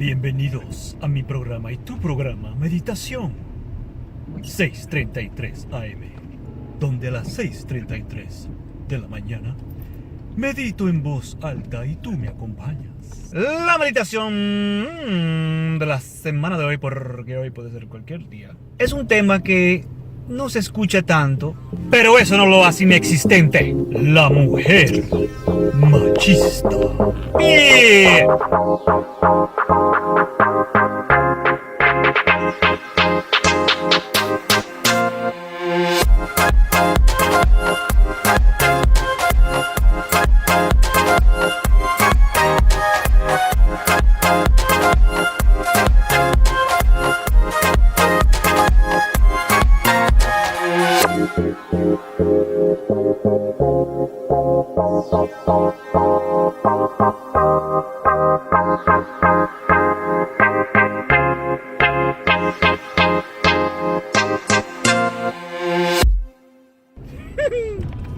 Bienvenidos a mi programa y tu programa Meditación 6:33 AM, donde a las 6:33 de la mañana medito en voz alta y tú me acompañas. La meditación de la semana de hoy, porque hoy puede ser cualquier día, es un tema que no se escucha tanto, pero eso no lo hace inexistente. La mujer machista. Bien.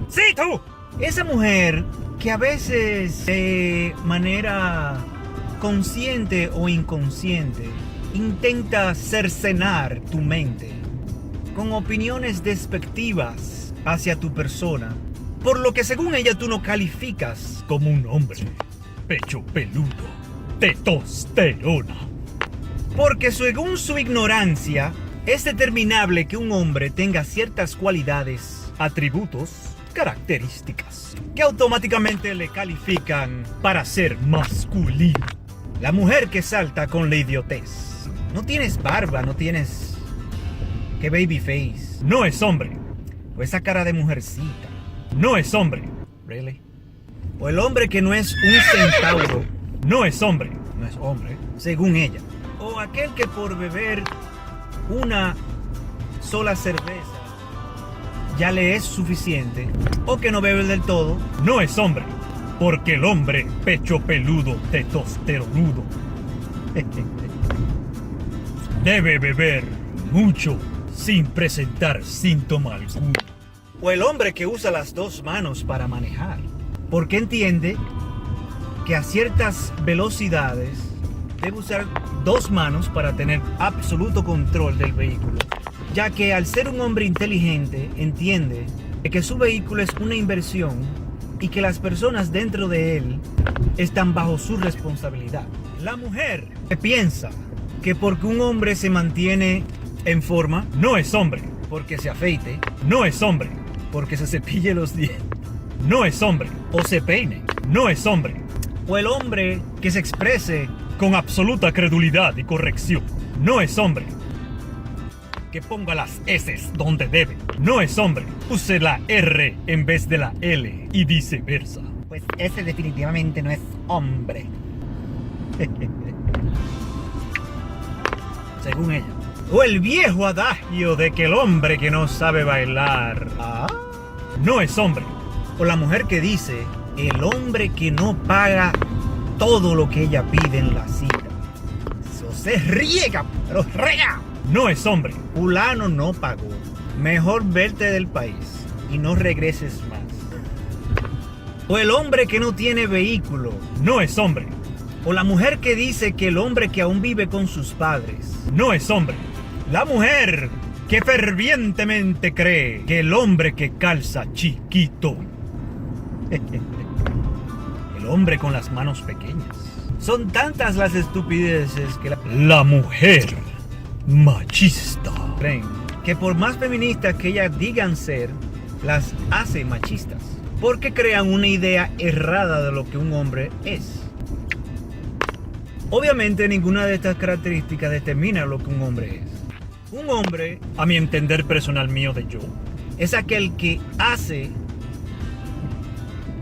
Sí, tú. Esa mujer que a veces de manera consciente o inconsciente intenta cercenar tu mente con opiniones despectivas hacia tu persona, por lo que según ella tú no calificas como un hombre, pecho peludo, testosterona. Porque según su ignorancia, es determinable que un hombre tenga ciertas cualidades, atributos, características que automáticamente le califican para ser masculino. La mujer que salta con la idiotez. No tienes barba, no tienes... ¿Qué baby face? No es hombre. O esa cara de mujercita. No es hombre. ¿Really? O el hombre que no es un centauro. No es hombre. No es hombre, según ella. O aquel que por beber una sola cerveza ya le es suficiente, o que no bebe del todo, no es hombre, porque el hombre pecho peludo, testosteronudo debe beber mucho sin presentar síntoma alguno. O el hombre que usa las dos manos para manejar, porque entiende que a ciertas velocidades debe usar dos manos para tener absoluto control del vehículo, ya que al ser un hombre inteligente entiende que su vehículo es una inversión y que las personas dentro de él están bajo su responsabilidad. La mujer que piensa que porque un hombre se mantiene en forma, no es hombre, porque se afeite, no es hombre, porque se cepille los dientes, no es hombre, o se peine, no es hombre, o el hombre que se exprese con absoluta credulidad y corrección, no es hombre, que ponga las S donde debe, no es hombre, use la R en vez de la L y viceversa. Pues ese definitivamente no es hombre. Según ella. O el viejo adagio de que el hombre que no sabe bailar no es hombre. O la mujer que dice, el hombre que no paga todo lo que ella pide en la cita. Eso se riega, pero riega. No es hombre. Fulano no pagó. Mejor verte del país y no regreses más. O el hombre que no tiene vehículo. No es hombre. O la mujer que dice que el hombre que aún vive con sus padres. No es hombre. La mujer que fervientemente cree que el hombre que calza chiquito. El hombre con las manos pequeñas. Son tantas las estupideces que la mujer machista creen que por más feministas que ellas digan ser, las hace machistas, porque crean una idea errada de lo que un hombre es. Obviamente ninguna de estas características determina lo que un hombre es. Un hombre, a mi entender personal mío de yo, es aquel que hace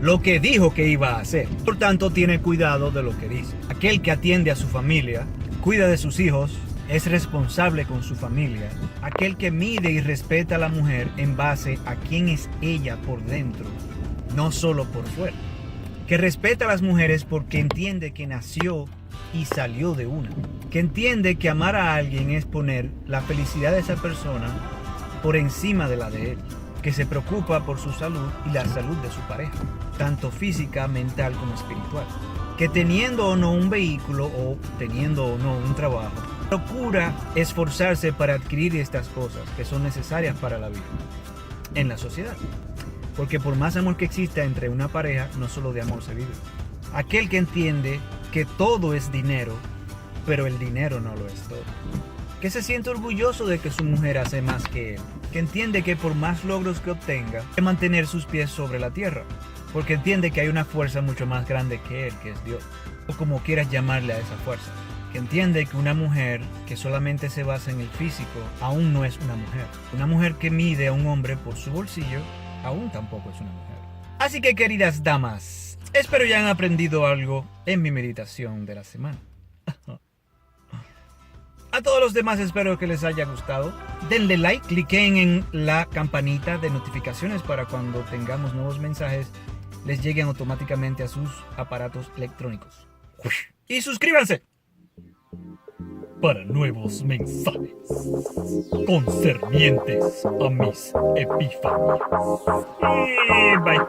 lo que dijo que iba a hacer. Por tanto, tiene cuidado de lo que dice. Aquel que atiende a su familia, cuida de sus hijos, es responsable con su familia. Aquel que mide y respeta a la mujer en base a quién es ella por dentro, no solo por fuera. Que respeta a las mujeres porque entiende que nació y salió de una. Que entiende que amar a alguien es poner la felicidad de esa persona por encima de la de él. Que se preocupa por su salud y la salud de su pareja, tanto física, mental como espiritual. que teniendo o no un vehículo o teniendo o no un trabajo, procura esforzarse para adquirir estas cosas que son necesarias para la vida en la sociedad. Porque por más amor que exista entre una pareja, no solo de amor se vive. Aquel que entiende que todo es dinero, pero el dinero no lo es todo. Que se siente orgulloso de que su mujer hace más que él. Que entiende que por más logros que obtenga, hay que mantener sus pies sobre la tierra. Porque entiende que hay una fuerza mucho más grande que él, que es Dios. O como quieras llamarle a esa fuerza. Que entiende que una mujer que solamente se basa en el físico, aún no es una mujer. Una mujer que mide a un hombre por su bolsillo, aún tampoco es una mujer. Así que, queridas damas, espero ya han aprendido algo en mi meditación de la semana. A todos los demás espero que les haya gustado. Denle like, cliquen en la campanita de notificaciones para cuando tengamos nuevos mensajes les lleguen automáticamente a sus aparatos electrónicos. Y suscríbanse para nuevos mensajes concernientes a mis epifanías. Bye.